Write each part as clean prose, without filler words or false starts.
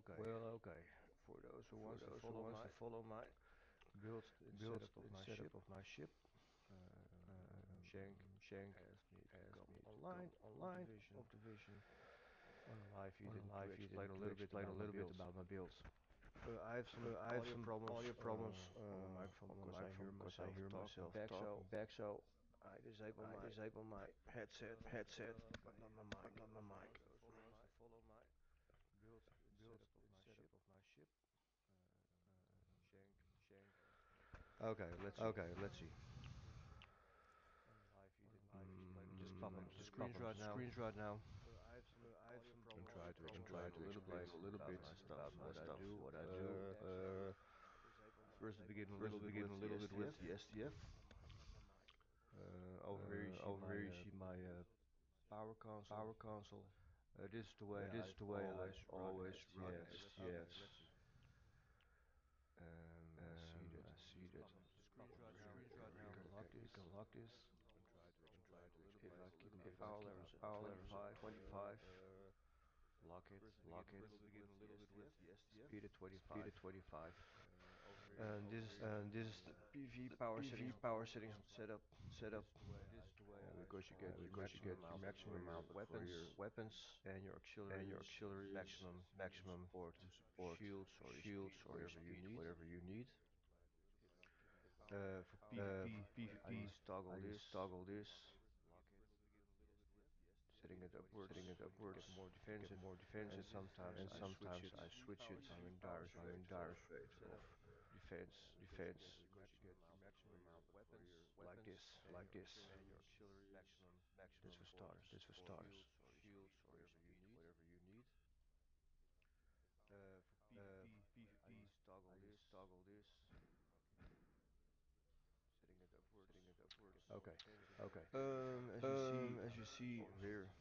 Okay. For those who wants to follow my build and setup of my ship, Shank asked me to come online of division on a live feed and to explain a little bit about my builds. I have some audio problems on my microphone because I hear myself talking back, so I disable my headset, but not my mic. For those who wants to follow my build and setup of my ship, Shank asked me to come Okay, let's see. on a live feed and to explain a little bit Just pop up the screens right now I have some and audio problems try to explain a little bit about what I do. First, to begin a little bit with the STF. Over here you see my power console. This is the way I've always run STFs. I see that. You can lock this. If I keep my power levels at 25, lock it, speed at 25. And this is the PV power settings setup. Because you get your maximum output for your weapons and your auxiliaries, maximum shields or whatever you need. For PvP, I just toggle this, setting it upwards, get more defensive, and sometimes I switch it. I'm in dire straits of defense, because you get your maximum output for your weapons, like this. That's for starters. Shields or your speed, whatever you need. For PvP, I just toggle this, setting it upwards, get more defensive. As you see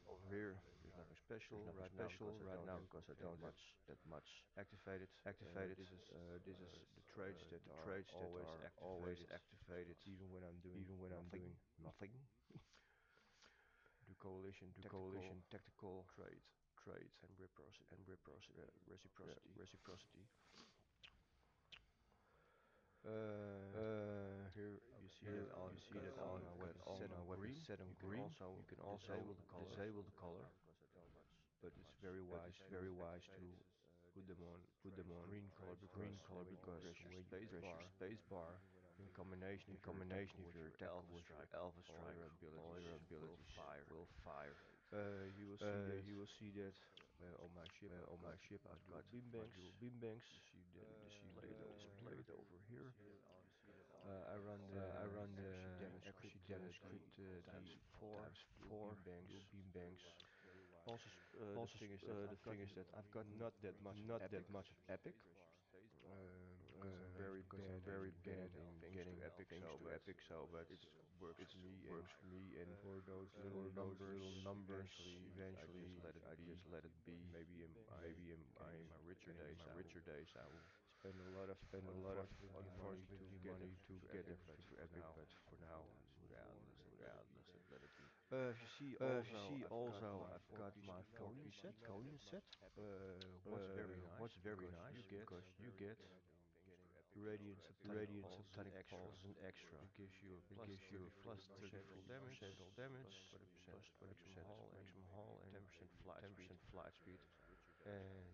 over here, there's nothing special right now because I don't have that much activated. This is the traits that are always activated, even when I'm doing nothing. The coalition tactical trait and reciprocity. Here you see that all my weapons set on green. You can also disable the color, but it's very wise to put them on green color because when you press your space bar in combination if you're attacking with your alpha strike, all your abilities will fire. You will see that on my ship I've got my dual beam banks. You see them displayed over here. I run the accuracy damage crit times four dual beam banks. Also, the thing is that I've got not that much of epic, because I'm very bad in getting things to epic. So, but it works for me. And for those little numbers, eventually I just let it be. Maybe in my richer days, I will spend a lot of money to get everything for epic. But for now, let it be. If you see also, I've got my Conan set. What's very nice because you get Radiant Subtonic Pulse as an extra. It gives you a plus 30 full damage, plus 20% maximum hull, and 10% flight speed, and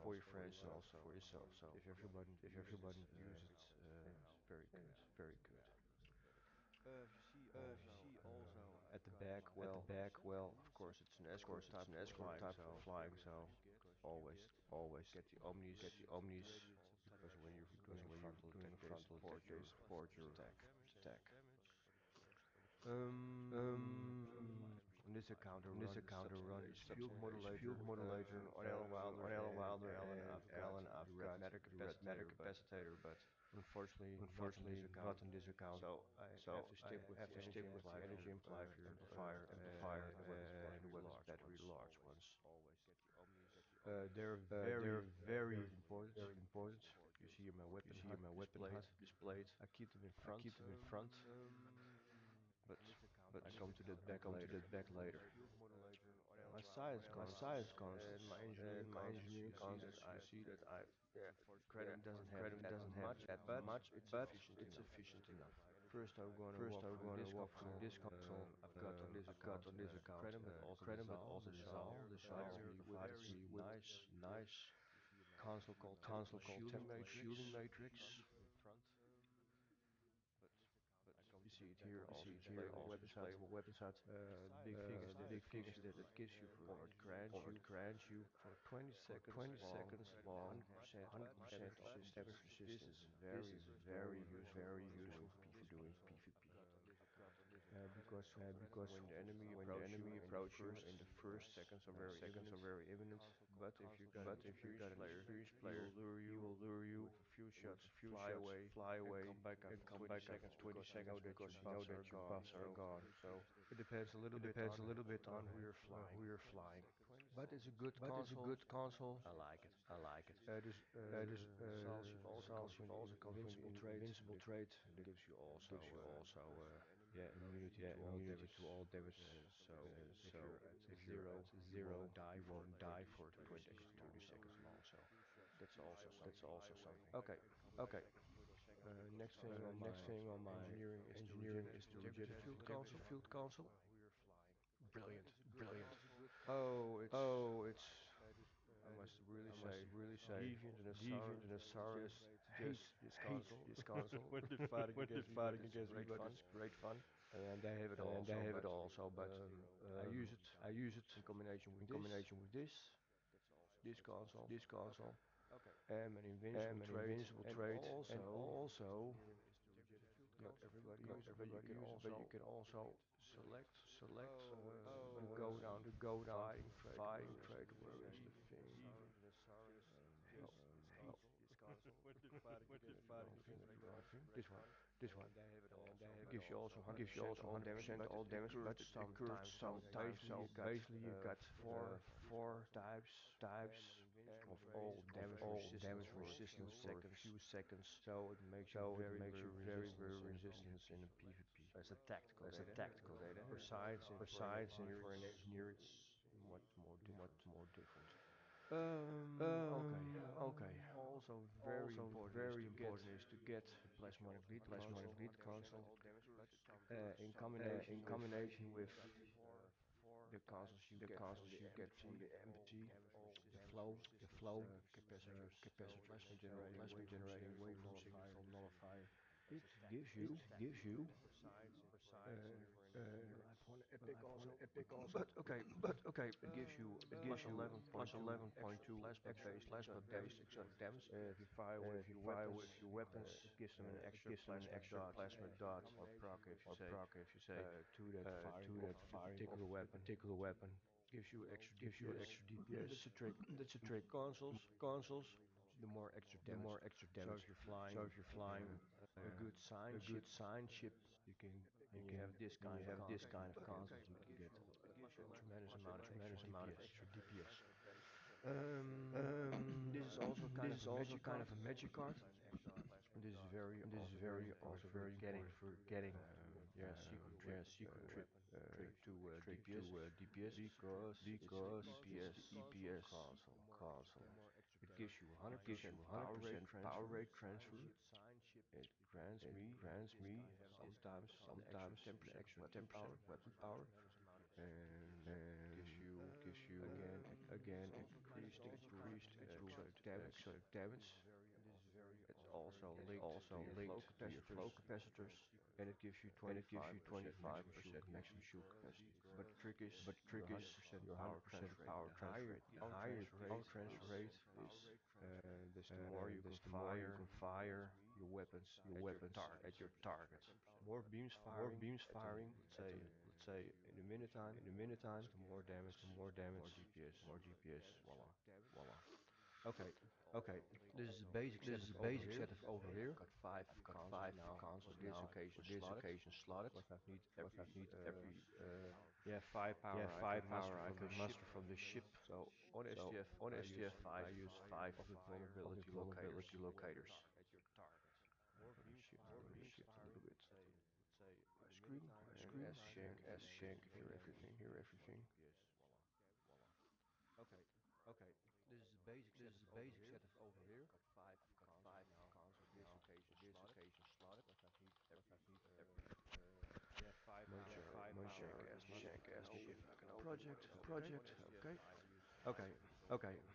for your friends and also for yourself. So if everyone use it, it's very good. If you see also at the back, of course it's an escort type of flying, so always get the omnis, because when you're doing a frontal attack, they support your attack. On this account, I run is field modulator on Alan Wilder, and I've got the red matter capacitor, but unfortunately not on this account. So I have to stick with the energy amplifier, and the weapons battery, large ones. They're very important. You see my weapon HUD displayed. I keep them in front. But I come to that back later. my science concepts and my engineering concepts, you see that I yeah, Credit doesn't have that much, but it's efficient enough. First, I'm going to walk through this console. I've got on this account Credit, but also the ZAL. The ZAL provides me with nice console called shooting matrix. You see it here, also displayed on the website. The big thing is that it gives you for it grants you for 20 seconds long 100% damage resistance. This is very useful for doing PvP. Because when the enemy approach you in the first seconds are very imminent. But if you got an experienced player, he will lure you with a few with shots, a few shots, fly and away, come back and after come 20 back after seconds 20 seconds because you know that your buffs are So gone. So it depends a little it bit depends a on little bit on who you're flying. who you're flying. But it's a good But it's a console. good console. I like it. I like it. There's Salship also comes Salship with the also comes with the invincible trait invincible that trait that gives you also gives you also immunity to all immunity damage. to all damage. So if So you're at if you're zero, at zero, you you won't won't die die for for 30 30 seconds long. seconds long. So So that's also that's something. also something. Okay. Okay. Next thing on Next my thing on my engineering is the engineering is the regenerative field console. field console. Brilliant, brilliant. Oh, it's Oh, it's I must really I must say, really say, Deviant and Deviant Asara and Asara just hate console this console. when they're fighting When they're against me, but fighting it's against me, great but fun. it's great fun. And they have it And they also, have it but also, but I use it I use it in combination with in this, combination with this console, this console, and an invincible and an trait, invincible and trait, and also also not everybody not use it, but you everybody can use it, but you also can also select select the go down the go down fighting trait. fighting trade. Where is the thing? Oh, oh, That's the wrong thing. That's the wrong thing. this one, this one. It gives you also It gives you 100% also all damage, 100% but all it damage, occurs but it occurs sometimes. So sometimes. So basically, you got four types of all of damage all resistance damage for a resistance for a few seconds. so it makes you So it very makes you very, very resistant in a resistant PvP. in a PvP. That's a tactical That's a data. tactical data. For science and For for an science and engineer, for an it's engineer, it's much more much different. more different. Okay. Okay. Also, very Also, important is very to get important is to get the plasmonic the bead plasmonic console bead console in combination in with combination with the consoles you the get from consoles the you get from embassy, the embassy, the flow, capacitors, capacitors, plasma generating plasma generating generating signal signal nullifier. from nullifier. It It gives you uh, you have one epic also, epic also, but okay, but okay, it it gives gives you you plus 11.2 extra 11.2 plasma extra based plasma exotic damage. based exotic damage. If you fire with If you your fire weapons, with your weapons, it gives them an it extra gives them an plasma extra dot plasma dot or proc, if you or say, proc if you say to that firing to of that the firing of particular the weapon. particular weapon. Gives you extra Gives you DPS. extra DPS. That's a trick. That's a The trick. more consoles, Consoles, the more extra the damage. more extra So damage. if you're So flying if you're flying a good sign a ship, good sign ship, you can you and you can have this and you kind of have this console, kind of you can console, you can get a tremendous amount a of extra tremendous amount of DPS. extra DPS. This is also kind This of is a also magic kind card. of a magic card. And this is very And this is also very also very very getting important for getting secret yeah, trip secret trip to DPS to DPS because because it's it's the the EPS EPS console. It gives you it gives you 100% power rate 100% power transfer. rate transfer. It grants It me grants me sometimes sometimes the the extra extra 10% 10% weapon weapon power power and gives and you gives you again increased exotic damage. exotic damage. It's also It's linked to also your flow linked to your capacitors flow capacitors and it gives you and it gives you 25% maximum shield 25% maximum capacity. shield capacity. But the trick is But the your trick is 100% your power 100% transfer rate. power transfer rate. The The power higher transfer the power rate transfer rate is, this the more you can the more you fire can fire your weapons your at your weapons at targets. your target. More beams More firing beams at the firing at the, let's let's say say in a minute time, in a minute time, the more damage, the more more damage, DPS. more DPS. Voila. Voila. Okay, Okay, this is the basic this is setup a over basic here. setup over here. I've got I've got five five consoles consoles for this now occasion for this slotted. occasion slotted. What I need What I every need every yeah, yeah, firepower I can muster firepower I from the can ship. muster from the ship. So on So STF on STF 5 I use 5 public public vulnerability locators. vulnerability locators. I'm gonna shift a little bit my screen My and screen S and shank S if you can shank if you hear can everything. hear everything. setup over here. I've got five cons on this occasion slotted. What I've need yeah, five now shank asked me if I can open what is the file I use to file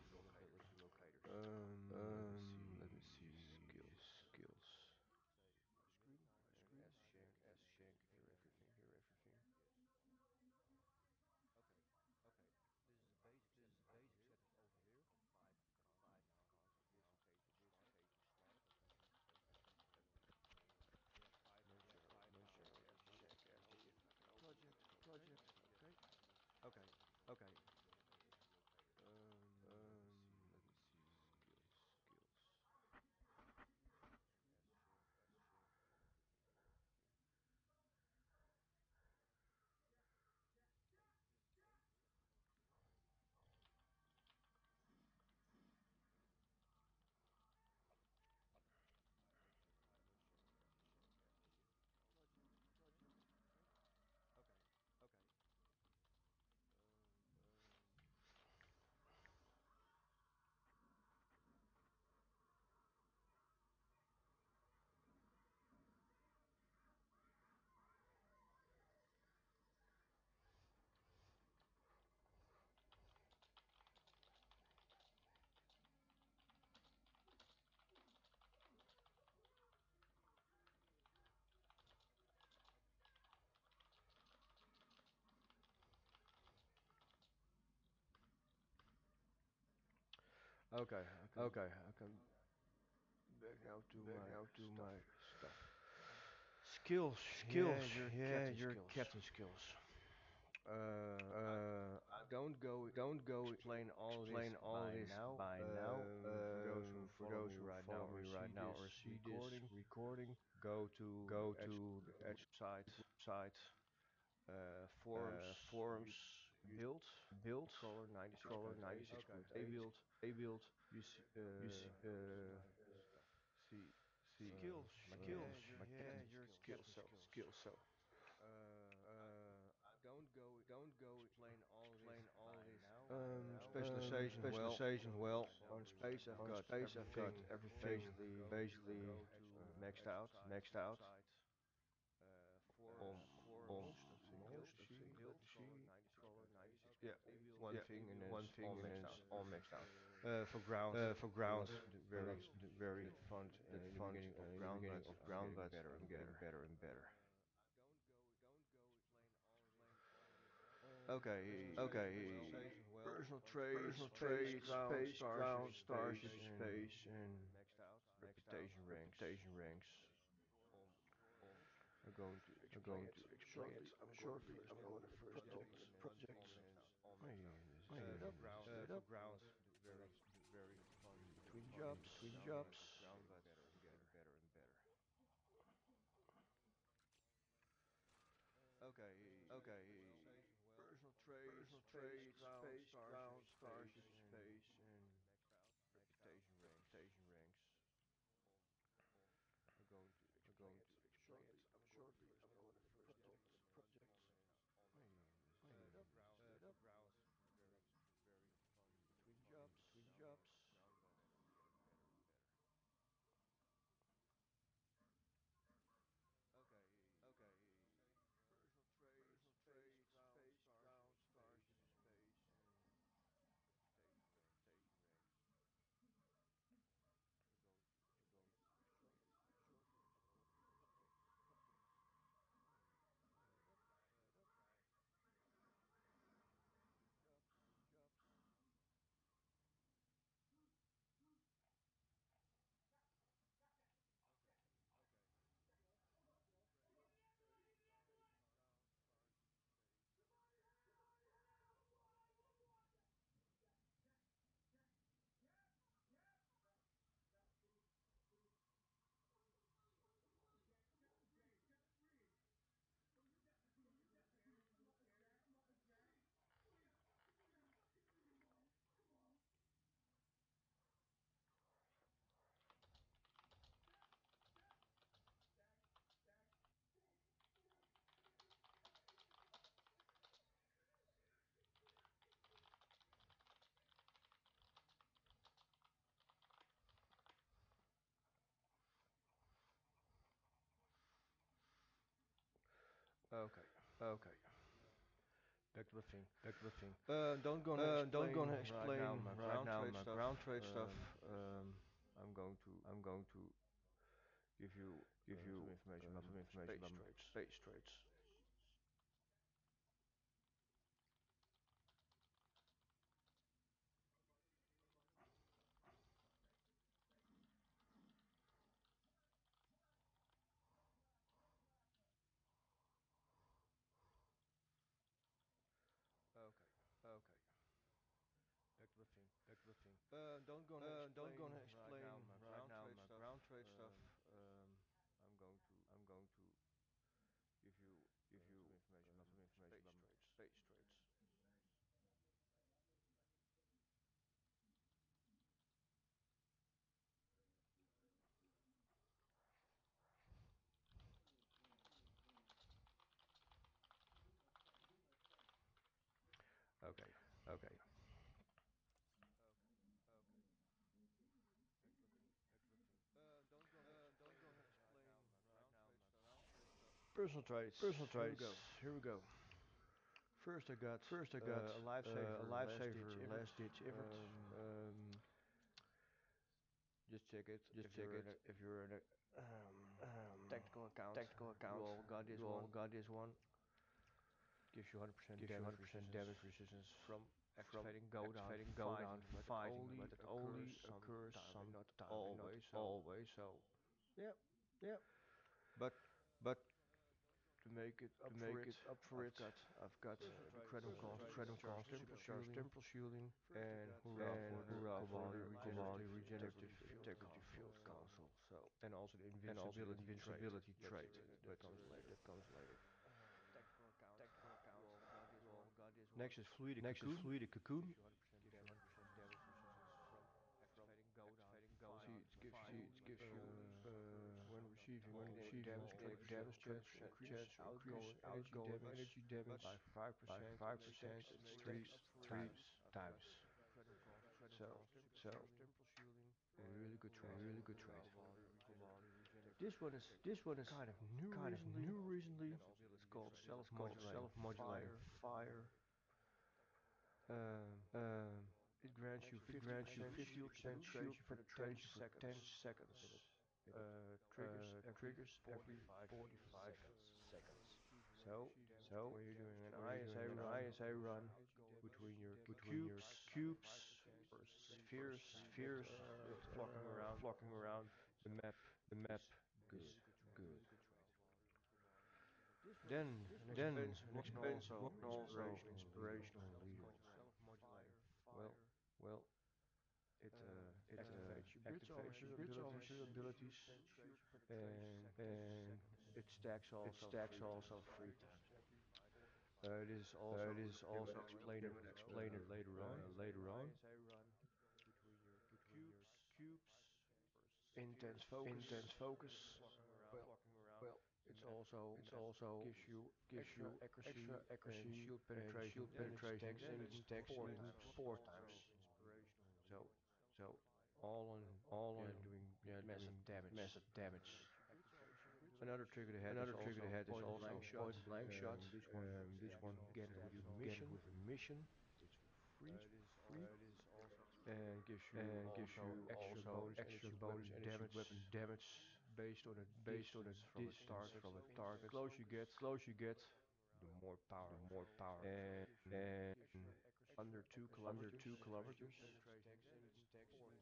vulnerability locators. Let me see skills. Say screen and S shank if you hear everything. Okay. This is the basic setup over here. I've got five cons on this occasion slotted. What I've need yeah, five No now shank asked me if I can open what is the okay. file I use to Okay. file Okay. vulnerability locators. Let me see skills. Screen and S shank if you hear everything. This is the basic setup over here. No shank asked me if project. Okay. Okay. Okay. Okay. I can back now to my stuff. Skills. Yeah, your captain skills. Don't go explain all this by now. For those who follow me right now or see this recording, go to the website, forums, build, Nightcrawler 96.8, a build. You see, see, my captain skills. So, explain all this by now. Specialization. Well, on space I've got everything basically maxed out. On most of things. Let me see. Yeah, one thing and then it's all maxed out. For ground, not very that fun in the beginning of ground, but I'm getting better and better. Okay, personal traits, space, and reputation ranks. I'm going to explain it. I'm going to first projects. Hey, this is setup. Between jobs. Okay, personal traits, ground, starships, space, and reputation ranks. I'm going to explain it shortly. I'm going to first projects. Hey, this is setup. Between jobs. Okay, personal traits, ground, starships, space, and reputation ranks. I'm going to explain it shortly. I'm going to first projects. Hey, this is setup. Okay. Okay. Back to the thing. Back to the thing. Don't gonna Don't gonna explain right now explain my right ground now trade my stuff. ground trade stuff. Um, Um, I'm going to I'm going to give you give some you information about my information space about my trades. space trades. Okay. Okay. Back to the thing. Back to the thing. Don't gonna Don't explain gonna right now explain my right ground now trade my stuff. ground trade stuff. Um, Um, I'm going to I'm going to give you give you some information information about about my my space space trades. trades. Okay. Okay. Okay. Okay. Back to the thing. Back to the thing. Don't gonna Don't explain gonna right explain now my right ground now trade my stuff. ground trade stuff. Personal trades. Personal Here we trades. go. Here we go. First I got First, I got a a lifesaver, last ditch lifesaver, effort. last ditch effort. Just check it Just check it if you're in a um, tactical account. tactical You account. all got this You all one. got this one. Gives you 100% Gives you damage 100% resistance damage resistance from from activating go down activating go down fighting, but fighting, but it it occurs only occurs sometime and not sometime and not always. So always. So, yeah, yeah. but But to make it to up for make it, it up for it, I've got the incredible charge cost, temple charge shielding, temple shielding, and hurrah and for the hurrah for Kobali the Kobali regenerative regenerative field integrity console. field console. So, And also the and also the invincibility trait. invincibility That's trait that comes later. that comes later. Tactical account. You all got this one. Next is fluidic Next is cocoon. fluidic Gives cocoon. you 100% Gives you damage 100% resistance damage resistance from from activating go see down it gives you fighting, but only occurs when receiving damage 20% chance chance to increase outgoing energy damage by by 5% in 5% stacks three three times. I've got times. So so temple shielding really good and trade, really good trade. Kobali regenerative This one is kind of new kind of recently. new recently. It's called Self self-modulating modulating fire. fire. Um, Um, it grants you it grants you 50% shield 50% shield penetration for 10 penetration for 10 seconds. seconds. It triggers every Triggers every 45 45 seconds. seconds. So, So, when you're doing an when you're ISA doing an run ISA run between your cubes cubes versus versus spheres spheres that flocking around flocking around, the map the map is is good. good. Then, an Then expensive an one expensive also one also inspirational leader. inspirational leader. Well, Well, it it activates your bridge activates your officer bridge abilities officer abilities and and it stacks it also stacks 3 times. also 3 times. This is also This is give an also explainer give an explainer later on. later on. Between your cubes, Intense focus. Well, well, it's also it's also gives you gives extra you accuracy extra and accuracy shield and penetration. shield Then it penetration. stacks Then it even stacks 4 times. even 4 times. So, so all in, Doing yeah, massive doing damage. massive damage. Another trigger ahead is Another trigger also ahead is point blank also shot. point blank shot. This one You get it with your get it mission. with a mission. It's for free Free and gives you and gives also you extra also bonus extra energy bonus weapon energy damage weapon damage based on a based on a distance from a distance target. from a target. Close you get, Close you get, the more the power. more power. And And under 2 under kilometers, 2 kilometers,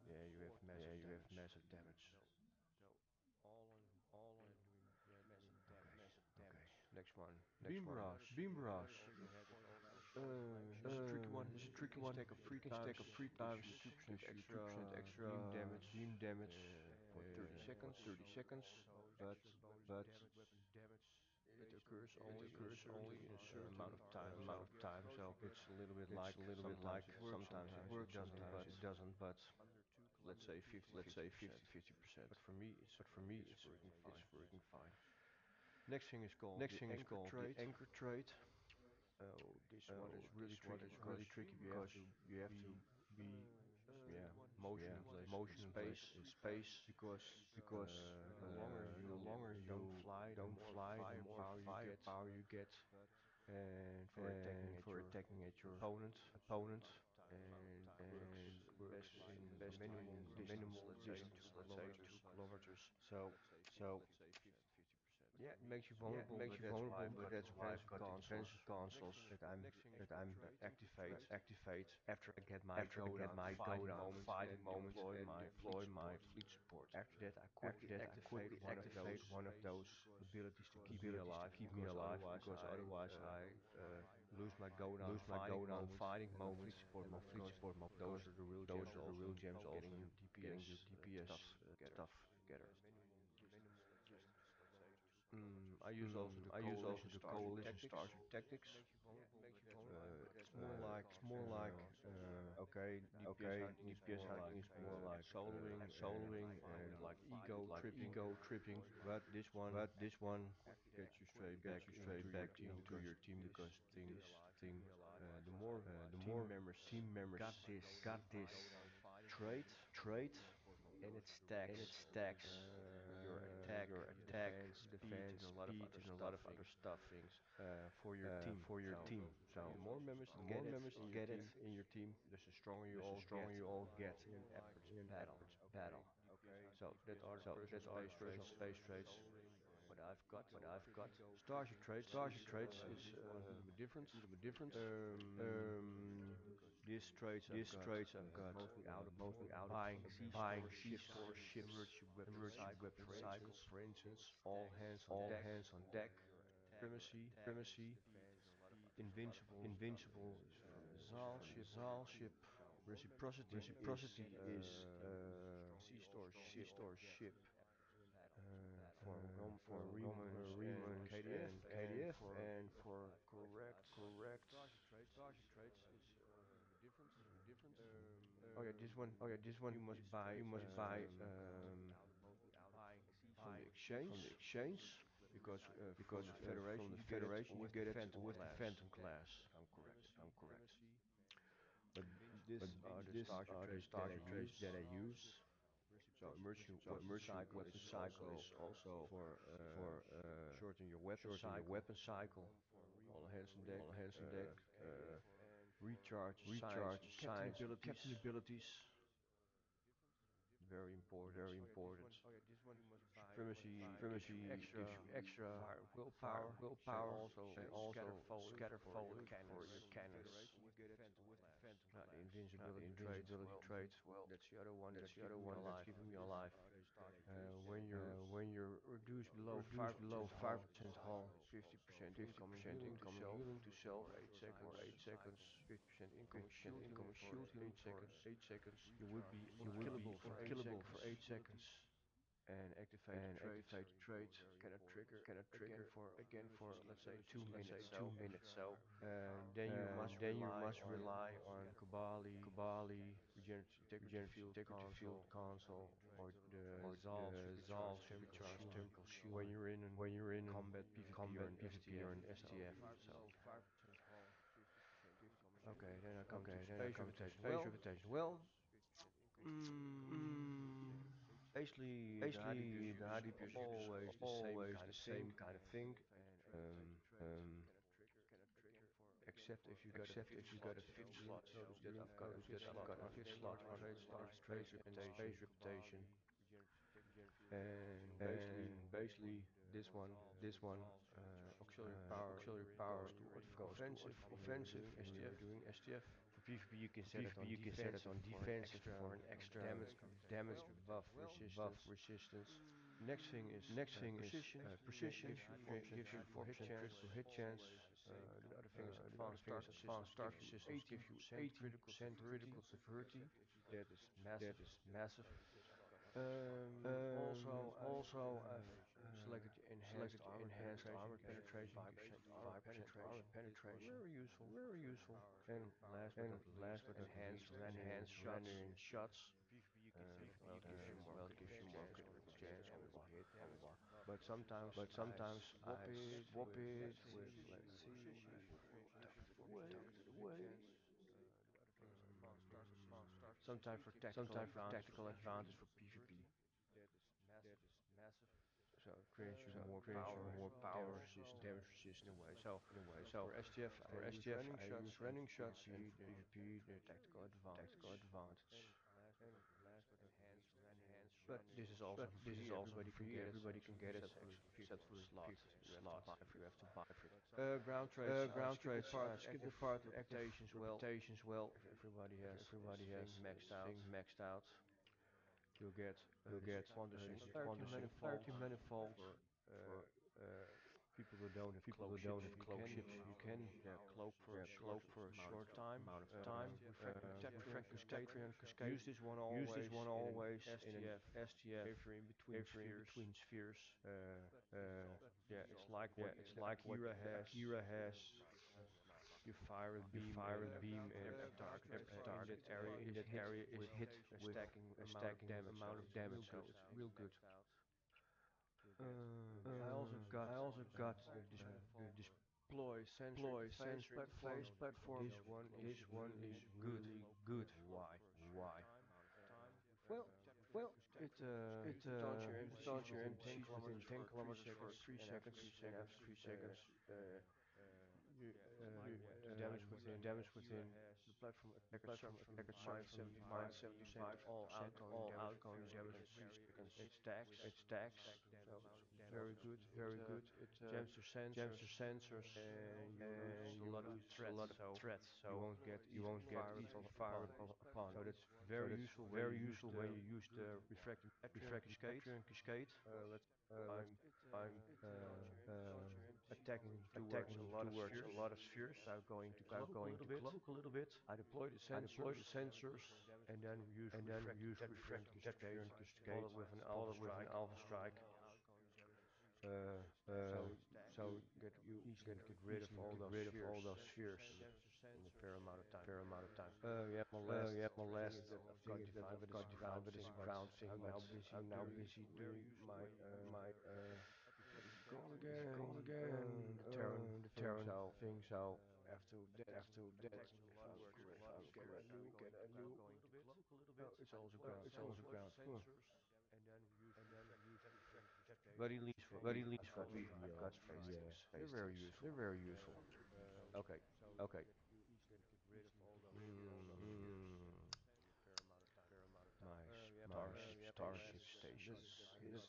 yeah, you have yeah, massive you have damage. massive damage. All in, yeah, massive Okay, damage. okay. Next one, next Beam one. barrage. Beam barrage. Another trigger head is also point blank shot. This is a You tricky can one. stack up You three can times. stack up three Gives times. you 2% Gives you 2% extra beam extra damage beam damage for 30 for seconds. 30 seconds. But But it occurs it only in a occurs only certain in a amount certain of time. amount So of time. So it's a little bit it's like a little bit sometimes like it works, sometimes it sometimes it works, doesn't. sometimes But it doesn't. But let's under say 50, 50, let's say 50%. 50, 50%. But for me, But for me, it's working it's fine. working fine. Next thing is called Next the thing is anchor called the trade. anchor trade. Oh, this one is Oh, really this one tricky is because really tricky you have because to you have to be be yeah, motion motion in in place space in space because the longer don't you fly, the don't more fly, the more firepower you get, firepower you get, and for attacking and at for your attacking at your opponent, opponent, and and works best in best minimal in distance, minimal let's say distance, 2 let's say kilometers. 2 kilometers. So So yeah, it makes you yeah, it vulnerable, makes but you that's why vulnerable, I've but got that's why I've defensive got the consoles defensive consoles that I'm activate after I get my after I go get down my go fighting down moment fighting and moment and fleet deploy my support. fleet support. After that, I After quickly that, I activate quickly activate one of those abilities abilities to keep me alive because otherwise I lose my go down lose my fighting go down moment fighting and moment and my fleet because support mode those because are the real those gems are the also real in gems also getting your in getting your DPS DPS stuff together. I use also the I use also coalition the starter coalition tactics. starter tactics. It's more like okay, DPS Okay, hacking is DPS more hacking like is more like soloing soloing and and like ego like tripping, ego tripping, but this one but this one gets you straight gets back you straight into your back team into because your team because thing the more the team more members team members got this got this trait and it and it stacks stacks your attack, defense, defense, speed, and a lot of other stuff things for your team. for your So team. the So more members the more get it members in your get it team, in your team, the stronger you the all stronger get you all get in an epic in an battle. epic battle. So that are the So personal that are the space personal traits. space traits. What I've got. What I've got. Starship traits Starship is traits is a little bit different. a little bit different. Um, Um, these traits I've these got traits I've got mostly out of mostly out of buying sea buying store sea ships, store ships, emergency weapon emergency cycle, weapon cycles, for instance, all hands on all deck, hands on deck, supremacy, supremacy, invincible is is Zal from the ship, Zal ship. reciprocity is Reciprocity is sea sea store store ship ship for for Romans and Romans and KDF, and KDF for and for correct correct starship traits is different. oh yeah, this one Oh yeah, this one you must buy you must buy from the from the exchange exchange because from because the from Federation the you get it Federation you with the get it Phantom with the class, Phantom class. if I'm correct. If I'm correct. But But these are the these starship are the traits that I starship traits use. that I use. So emergency So weapon emergency cycle weapon is cycle also is also for for shorten your weapon shorten your cycle. weapon cycle. All hands on deck. All hands on deck. Recharge science and Recharge captain science and abilities. captain abilities. Very important. Very important. Supremacy Supremacy gives you extra willpower, and willpower also and scatter also foliage scatter for your foliage for your cannons. cannons. The The invincibility traits, invincibility well, trait, well, that's the other one that's that's the other keeping me one that's alive. keeping me alive. When you're Reduced below reduced below 5% hull, 50% incoming 50% healing to incoming self healing to self for 8 for seconds, 8 seconds, 50% incoming 50% shield healing incoming for shield healing 8 for seconds. 8 seconds. You would be You would be unkillable for 8 unkillable for seconds. 8 seconds. And activate the And trait activate trait cannot trigger again for let's say 2 minutes. So then you must then you rely must on rely on Kibali, Kibali, regenerative integrity regenerative field integrity field console, console, or the or Zal the Zal supercharged thermical supercharged shield thermical shield when you're in when you're a in combat PvP or combat an PvP STF. or an So STF. So okay, then I come to okay, then I space come to reputation. space Well, reputation. Well, mm, mm, basically the basically HDPS the use HDPS use always the same always kind the of thing. same kind of thing. Um, Um, except if you got a except fifth if you got a slot. fifth You slot. notice that You I've got a notice fifth that I've slot got a on fifth slot on space reputation. space reputation. And basically, And basically, this one, this one, auxiliary power auxiliary power goes to goes to offensive when you're offensive doing when you're STF. doing STF. For PvP, you can For set it PvP, on you can set it defensive on for an defensive extra for an extra damage, damage buff buff resistance. resistance. Next thing is Next thing is precision. precision. Gives you 4% Gives you critical hit chance. The other thing is the other advanced thing is starter advanced systems give starter you systems give you 18% critical 18% severity. critical severity. That is massive. That is massive. Also, I've selected the enhanced Selected the armor enhanced penetration, armor gives you penetration, gives you 5% armor 5% armor penetration. penetration. Very useful. Very useful. And last but And not least, last but not enhanced least, rendering enhanced shots. rendering shots. Well, it gives you more Well, it gives you critical more chance critical when chance you hit. when you are. But sometimes But I sometimes swap I it swap with, it let's see, tuck it away, tuck it away. sometimes for tactical advantage for PvP. That is massive. So it grants you more power, damage resist in a way. So For STF, I for use STF running I shots, use and running for shots, and PvP, for the PvP the tactical and advantage. last but not least, But this is also but for this is free. also Everybody for can free. get it Everybody can get it, except for the except for the slot. people You have to slot. buy for it. Ground traits, skip the part, Skip the active part active reputations. Well, reputations. Well, if everybody if has his everybody has thing maxed his out, thing maxed out, you'll get you'll get disadvantage in disadvantage in manifold clarity manifold for for people who don't have people cloak who don't ships. have You cloak can ships. You can cloak for a short cloak for a amount of short time. time. Refractory and cascade. Use this one Use this always one in an always in an STF STF, if you're in between if you're in spheres. between spheres. Uh, yeah, it's like what It's the like what Akira the has. Akira has. You fire a You beam, fire and a beam, and every target in is that hit area is with hit a with stacking a amount of stacking damage. amount So of it's damage. real So good. it's real good. I also I got also got the the deploy sensor interface platform. platform. This This one one is is good. really good. Why? Why? Well, Well, it it starts your starts NPCs your within 10 NPCs within kilometers 10 for 3 kilometers for seconds, 3 and after seconds, 3 and seconds, after 3 seconds, you, the damage the within damage within the platform the attacker platform suffers from attacker minus suffers from -75% all 75% outgoing all damage for outgoing 3 damage seconds. for 3 seconds. It stacks, It stacks, so it's very good. It very good. It jams your jams sensors, your sensors, and you lose and a you lot of lose a threats, lot of so threats, you so won't get you easily won't get fired easily upon. fired upon. So that's So very that's useful when you very useful when you use the the refracting battery and refracting cascade. battery and cascade. Let's Let's I'm I'm attacking towards a attacking lot of towards a spheres lot of spheres without going to cloak a little bit. I deploy the I deploy sensors the sensors and then use and then refracting use battery and refracting cascade, battery and cascade, followed with an alpha followed with an strike. alpha strike. Uh, Uh, so so you you easily get rid of easily all get those rid of spheres all those spheres in a fair amount of time. fair amount of time. Yeah, my last Yeah, my thing last is that I've thing got is that defined I've with this got ground defined with this thing, but ground thing, but I'm now busy doing my my what is it called what is it called again? again? The Terran The thing. Terran So thing. So after that, after that, if I'm correct, get a new. no, it's also No, ground. it's also ground. But at least But for at least for me, I've got space things. They're space very things. useful. They're very useful. Okay. Okay. Mm, my My starship starships. stations. This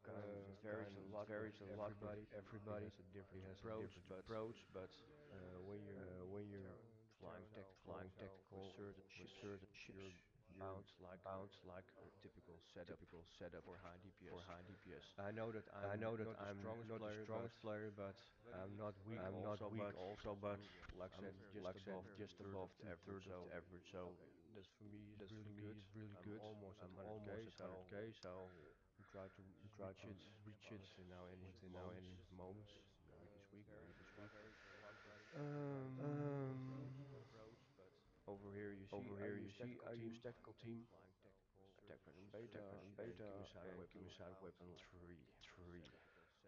Kind varies a of lot with varies a lot with everybody. Everybody everybody. has a different Everybody has a approach, different but approach, but when you're when you're flying tactical flying tactical with certain ships, you're you're bound like bound like a typical a setup typical setup for high DPS. for high DPS. I know that I I'm know that not the I'm strongest not the player, strongest player, but I'm not I'm weak not also, weak but also, but like I said, just like I said, above just two-third above of the average. two-third of So the average. So that for me is that's for really me good. is really I'm good. almost at I'm almost 100k, at so 100k, so I try to I try reach to it reach it within now any moments, maybe this week. Um, Over here, you see, over I here use you see tactical I use team, tactical team, attack weapon attack beta, weapon and beta, chemical and weapon chemical weapon 3. 3.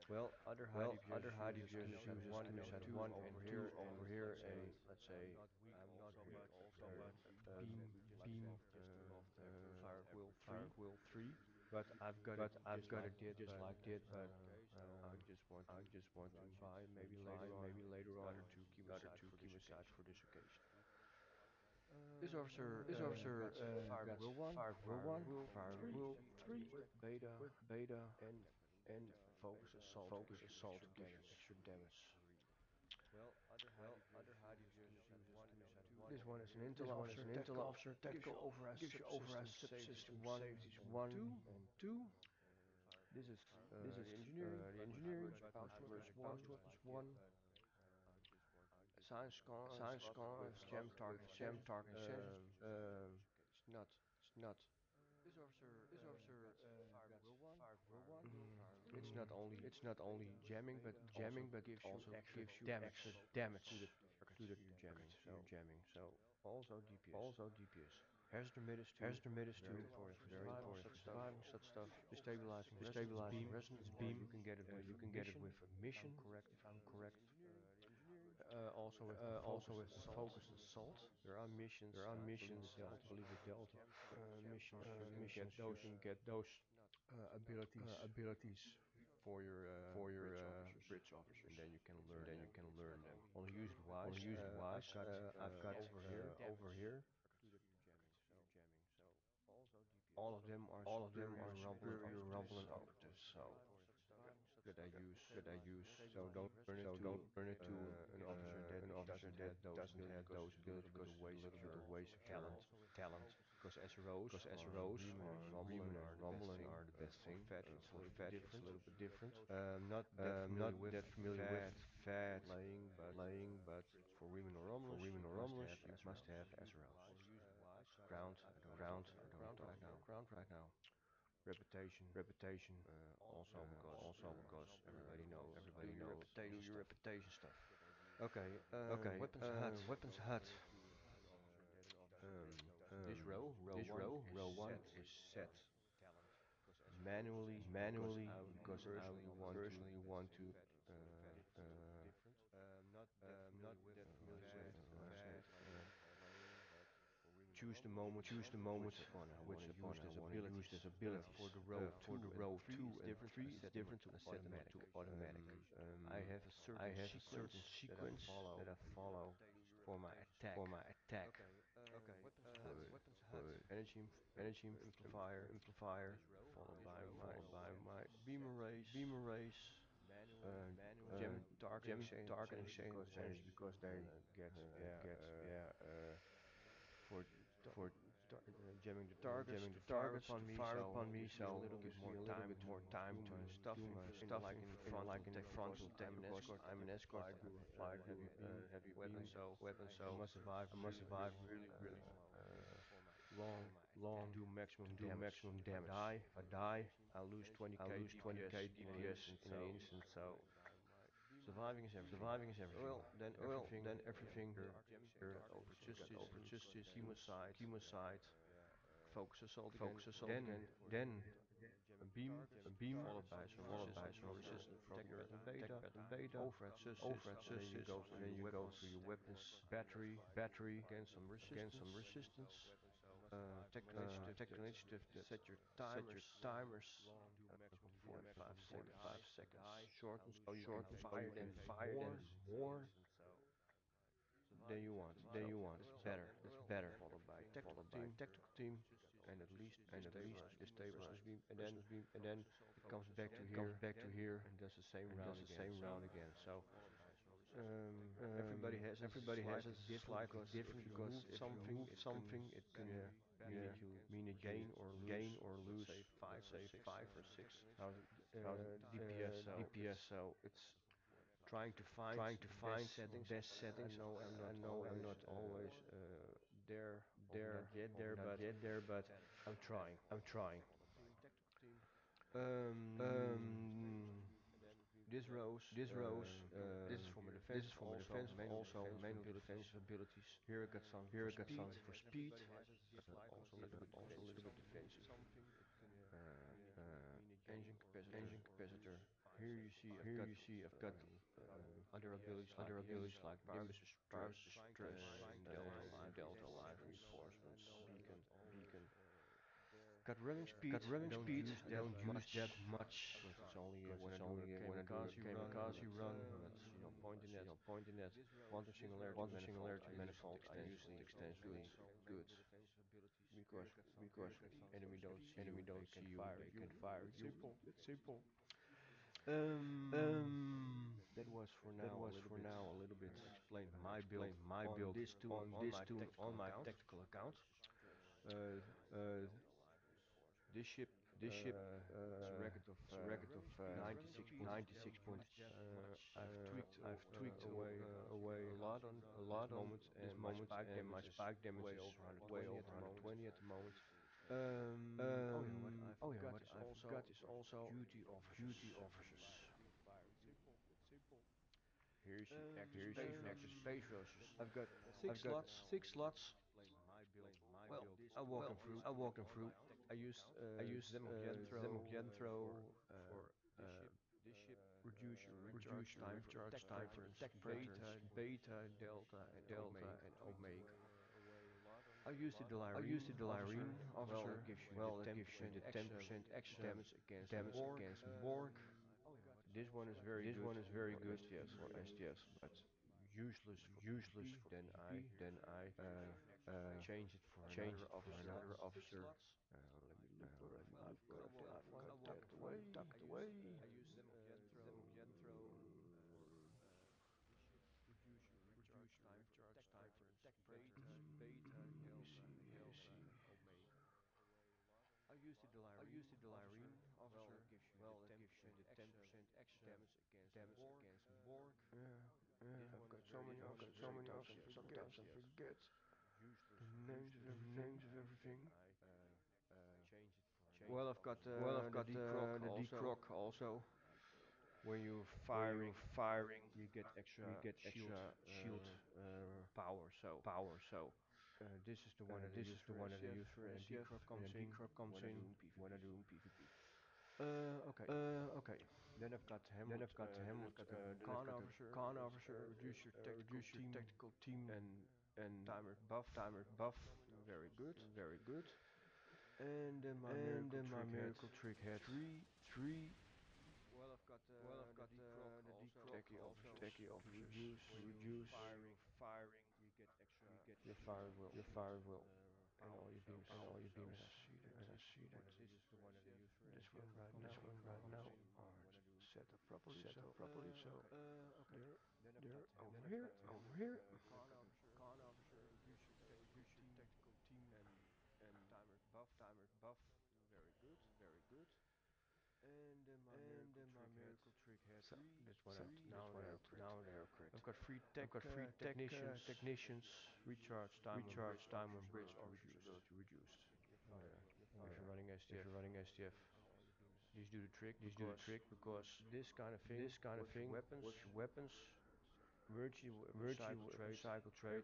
Well, other high Well, DPS other high uses DPS chemicide uses 1 and chemicide 2 one over and here, 2 and over here, let's say and let's say I'm not weak. uh, Beam, beam, fire quill 3, Quill 3. but I've got it But I've just got it like that, just but like that, but I just want I to just want to buy maybe buy later on maybe later the on other two the other chemicide two for this chemicides occasion. for this occasion. This Got officer Fire got Quill 1, Fire Quill Fire 1, Quill Fire 3 Quill 3 with beta, with beta and and focus assault focus gives you assault extra gives you damage. extra damage. This one is an Intel This one is officer, an Intel tactical, officer, gives you tactical, override gives you override subsystems, subsystem safeties safeties 1 and 1 2. and 2. This is This is the engineering, the engineering, pouch weapons pouch 1, weapons 1, science science slot with slot jam with targeting jam sensors. targeting sensors. It's not. Not This officer got Fire Quill 1. It's not mm, only it's not only jamming, but also jamming, but gives you also extra gives you damage extra damage to the to targets the you're jamming. targets you're So jamming. So also DPS. also DPS. Hazard emitters too, Hazard emitters very too, important for very surviving important such for stuff. surviving such stuff. Destabilizing resonance Destabilizing beam, resonance beam, you can get it with you a can get it mission, with a mission, if I'm correct. if I'm correct. also with the assault. focus assault. There are missions, There are I believe missions, with I Delta believe with Delta missions. You can get missions. You those can get those abilities abilities for your for your bridge officers, bridge officers, and then you can and learn then you them. can learn them. On used On wise, used wise, I've got over here. All of them are all of them superior are rumbling superior operatives, rumbling operatives. So that I use. that I use. So don't turn it to An officer that an officer doesn't that have those doesn't abilities have because those it's a little abilities bit because of it's a way little bit of secure way secure. talent. Because SROs Because on SROs Riemann and on Rumblen Riemann are and the best Rumblen thing. are the best For thing. Fed, it's a For little bit Fed, it's a different. little bit different. Not that Not familiar with that familiar with Fed Fed laying, but laying, but for Riemann or for Romulus, Riemann you or must Romulus, have you must SROs. have SROs. Ground, I don't want to Ground, talk I about don't want ground to talk right now. about ground right now. Reputation, Reputation, also because everybody do your knows, do reputation your stuff. reputation stuff. Okay, Okay, weapons HUD. weapons HUD. This row This 1 is row one set is set manually manually because I because I want to personally want to uh, uh, not that familiar with choose the moment which upon I I want to want to use use these these abilities. abilities. For the row For the 2 and row 3 2 is and different. 3 I is set them different. to I set them automatic. to automatic. I have a I certain have a sequence certain that I sequence that follow I follow for my attack. for my attack. Good, good. Energy Amplifier amplifier followed by my beam arrays, beam arrays, uh, uh, gem targeting gem targeting synergy because they because they get get for for jamming the targets jamming to the fire targets upon to me, fire so upon it me, gives me a so little it bit gives me more a little time bit to more time do to my stuff do my stuff like in the like frontal in the tech frontal tech because I'm an escort. I have flight a with heavy beam heavy weapon, beam so weapon, I so must survive I must really, survive really long to long do maximum to do damage. maximum If I damage. die, If I die, I lose I 20k lose DPS 20k in an DPS instant, in an so instant. So surviving is everything. surviving is everything. Well, then Well, everything then everything here got over got justice, over justice, chemoside, chemoside, focus assault again, focus assault again, then a a beam beam, followed by some followed by resistance some from resistance from technorat and beta, Technorat and Beta, overhead subsys, overhead and then you subsys, go and through then your you go weapons through your weapons battery, battery, again some again resistance, some resistance, tactical initiative that tactical initiative that set your set your timers timers 45 seconds, 45 seconds shorten so you can shortened so you fire can them fire them more more than you want. than you want. That's So better. that's better. Followed by tactical Followed by team, tactical team, and at least and at least resistance destabilize beam, and then resistance beam, and then it comes back to it comes here back to here and does the same and does round the again. same So round again. So everybody has it everybody has slightly it different slightly because if different you because move if you something, move it can something, it can mean that you gain or lose, gain or let's lose, say let's say 5 or 6,000 DPS. So DPS. it's So it's trying to find trying to the best find the settings. best I settings. know I know I'm not always there or not yet there, but yet there, but I'm trying. I'm trying. Um, Um, this rose, this rose, this is for my this is defensive, for my also defensive, mainly also defensive mainly abilities. defensive abilities. Here I got something Here for I got speed, something for speed, also a little bit also a defensive. little bit defensive. Engine capacitor. Engine capacitor. Here you see I've Here got you see I've got other abilities like other abilities Nimbus, like Power Nimbus, Power Distress, and Delta Life Delta Life Reinforcements, Reinforcements, Beacon. got running speed. Got I running don't speed. use I that don't use much that much because it's only because when I it's do a only when I do a kamikaze run, kamikaze but run, but no point in that. no point in that. Quantum singularity Quantum manifold, singularity I use it manifold, I use it extensively. extensively. Good, Because because enemy don't see enemy you, they don't can see you, fire they at can you. fire It's at you. simple. It's simple. Um, Um, that was for that now a was little for bit now a little bit explain my build explain my on build this tool on on this my tool tactical on my account. tactical account. Uh, Uh, this ship this ship is a record of is a record of 96 points of 96 damage. points. I've tweaked I've tweaked away away a lot on a this lot on moment, this and my moment, spike and my damage is spike damage way is over way 120 over at the moment. 120 at the moment. Oh yeah, what I Oh yeah, forgot what is I also forgot is also duty officers. duty officers. Here you see active space roses. I've Six got slots. 6 slots. Well, I walk them through. I walk them through. I use I use Zemogjenthro Zemogjenthro for uh, reduce your recharge time for attack patterns, beta, delta, and omega. I use the I used the Delirine Delirine officer. Well, that officer. gives you the Well, that gives you 10% the extra 10% extra damage against damage Borg. against Borg. This one is very This good one is very for good STS, for but STS, but useless for useless PvP. for Then I PvP. Then I change it for change another it for officer. another officer. Let me look what I've got that. I've One got that tucked one away. tucked away. Reduce your recharge time for attack patterns, beta, Let me see. delta, and Let me see. omega. I use the I used Delirine the officer. Delirine Well, that officer. gives you the Well, that gives you 10% the extra 10% extra damage against damage Borg. against Borg. This I've one is got so very many good. options. So many Sometimes I options. forget Sometimes I forget useless the for names of PvP. everything. Then I change it for Well, another I've got officer. the decroc The also. decroc also. When you're When you're firing, firing, you get you extra get shield extra power. So power. So this is the one that I this use is the for one that I SCF use for when a SCF decroc when a comes in decroc comes when I in do in when I PvP. do in PvP. Okay. Okay. Then I've got Then Hamlet. I've got then I've Con got the officer. con That's officer. reduce your tactical Reduce your team tactical team and and timer buff. timer buff. Very good. Very good. And then my And miracle then my trick head. miracle trick head. Three. Three. Well, I've got Well, I've the got decroc the also decroc techie also. officers Techie to officers reduce to when you're reduce when you're firing. firing. You get extra Your shield firing will. Your and firing will. and all your beams. And all your beams. So And I see that. this is the one that I use for This SCF. one I've right got now. the decroc also Are when I do in set up PvP. properly. Set up properly. So Okay. they're Then I've got they're over I've here. got Over Hamlet. here. Con officer. Reduce your tactical team and timer buff. Very good. Very good. And then my And miracle then my trick head. miracle trick head. So that's one So out. that's Now one they're out. crit. Now they're crit. I've got free I've got free tech technicians, technicians. recharge time on Recharge bridge time on officers bridge ability officers reduced. ability reduced. If you're running If STF, you're running STF, these do the trick these do the because trick because this kind of thing this kind of works with thing weapons. works with weapons. With cycle With trade, cycle trade,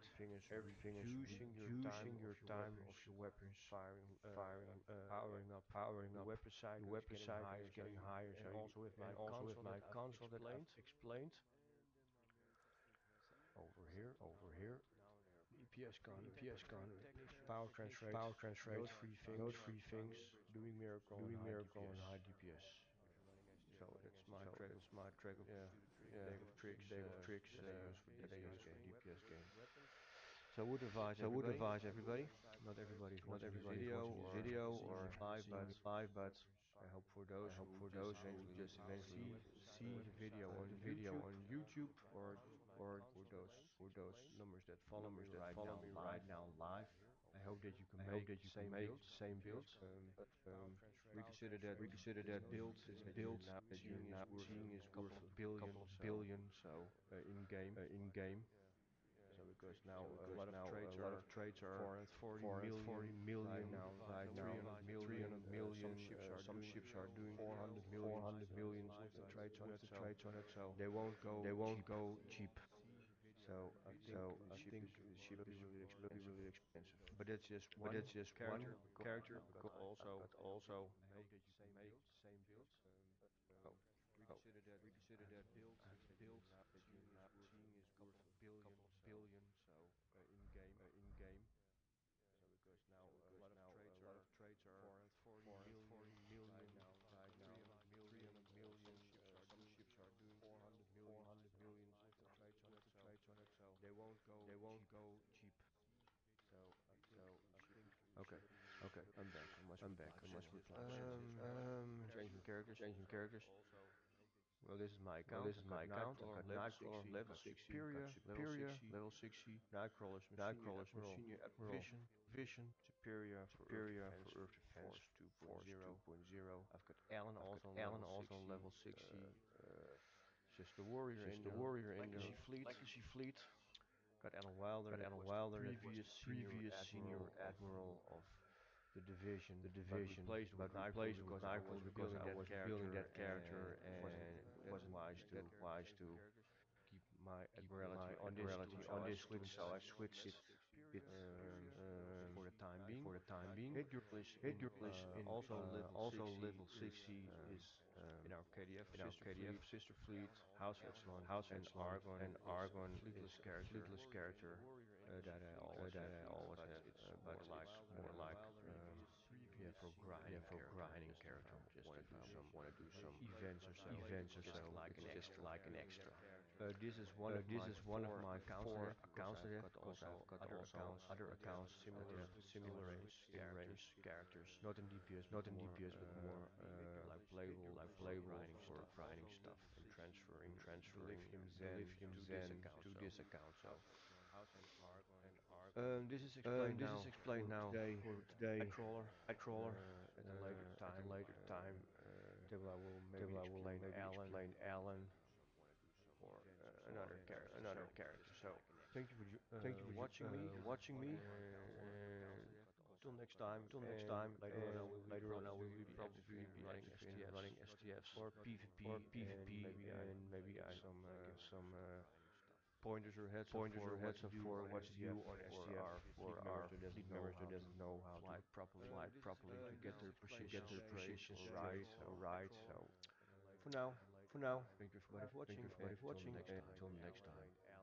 everything is reducing your time reducing of your your time weapons of your weapons firing, firing, powering up. powering Your up. weapon Your cycle is weapon getting cycle higher, is getting higher. and also with And my also with console my that I've console that I've explained. explained Over here, over here. EPS gun, EPS gun, power trans rate, power transfer rate, those three those things, three things, doing miracle and doing high miracle and DPS. high DPS. So that's my So track of that's my track of yeah deck of tricks tricks that I use for that I use DPS for game. DPS game. So I would advise So I would everybody. advise everybody. Not everybody is Not watching this everybody is video watching this or video seeing me or live, seeing but me live, but I hope for I those hope who for just those who eventually just eventually see see the video the on video YouTube on YouTube or for those numbers that follow me right now live. live. I hope that you can I hope make that the you can same make build. the same build. Reconsider that Reconsider this that build this that you're build now that you're seeing is now worth seeing is a worth couple a of couple of so billion. So in game. in game. So because now So a because lot of now a trades lot are of trades are 440 440 million right million now, right now, 300 300 million. Some million. ships are Some doing ships are doing 400 millions 400 millions with the trades on with it, the so trades on it. So they won't they go won't cheap. go cheap. So So the I ship is think the ship is expensive. really expensive. But that's just But one that's just one character because character I've got because I've also got also I hope that you can make the same build. oh oh Reconsider that build that you're now seeing is worth a couple of billion in game. in game. So because now a lot of trades are Trades are 440 million 440 right million now, right now, 300 million. 300 million. Some ships are doing 400 millions 400 millions with the trades on with it, the so trades on it. So they won't they go won't cheap. go cheap. So I think Okay, okay. I'm back. I must I'm reply back. I must chat. reply chat. Changing characters. Changing characters. Well, this is my Well, this account. is I've got my account. I've Nightcrawler got level Nightcrawler 60, level got 60, got Superior level Superior 60, level 60, Nightcrawler's my senior Nightcrawler's my admiral senior admiral Vision, Vision, Superior for Earth Superior Defense for Earth Defense Force Force 2.0. 2.0. I've got Alan I've got also on Alan level also on 60. level 60. Just the warrior Just in the the warrior in Legacy the fleet. Legacy fleet. Got Alan Wilder, Got that Alan was the Wilder, that was previous the senior previous senior admiral of admiral of the division, the but division, replaced with but Nightcrawler replaced with because I was Nightcrawler because building I that was building character that character and and it wasn't wasn't wise to wise to keep my keep my admiralty on this admiralty switch. So on I this switch, so I switched switched it for the time being. for the Hate girl is in Also also level level 60 60 is is in our KDF in our sister KDF fleet, sister fleet, House of Echelon, House of and Echelon, Argon and is a Argon is fleetless a character fleetless character that I always that have I used, always but have, it's but more like it's more like yeah, for grinding for character, grinding just if I character. Just want to if I do some want to do some events or so, events or it's so, just like it's an just extra. like an extra. This is one of This my is one of four my accounts that I four have because accounts that I have, I've got because I've also got other also accounts other that have accounts that similar have similar similar characters, characters, not in DPS but not in more DPS but more like playable like for playable grinding for stuff grinding stuff and and transferring the transferring lithium the Zen lithium to this Zen account. to So this account. So this is explained this is now explained for now today. for today. Nightcrawler. Nightcrawler. At a later At a time, later time, then I will then maybe I will explain maybe Alan explain Alan or or another character. another So character. So thank you for thank you for watching me, watching me. and till next time. Till next And time, later and later on I will be probably active in be active in running running STFs STFs or or PvP, and PvP, maybe I and maybe I give some some pointers or heads up pointers for or what heads to up do for on what to STF do on for STF our for fleet members our who doesn't fleet know members who how doesn't to know how to fly properly to get their to get positions their straight positions or right. straight or So right. So for now, for now, thank you everybody for thank you watching, everybody and for till the watching, next and time. until next time.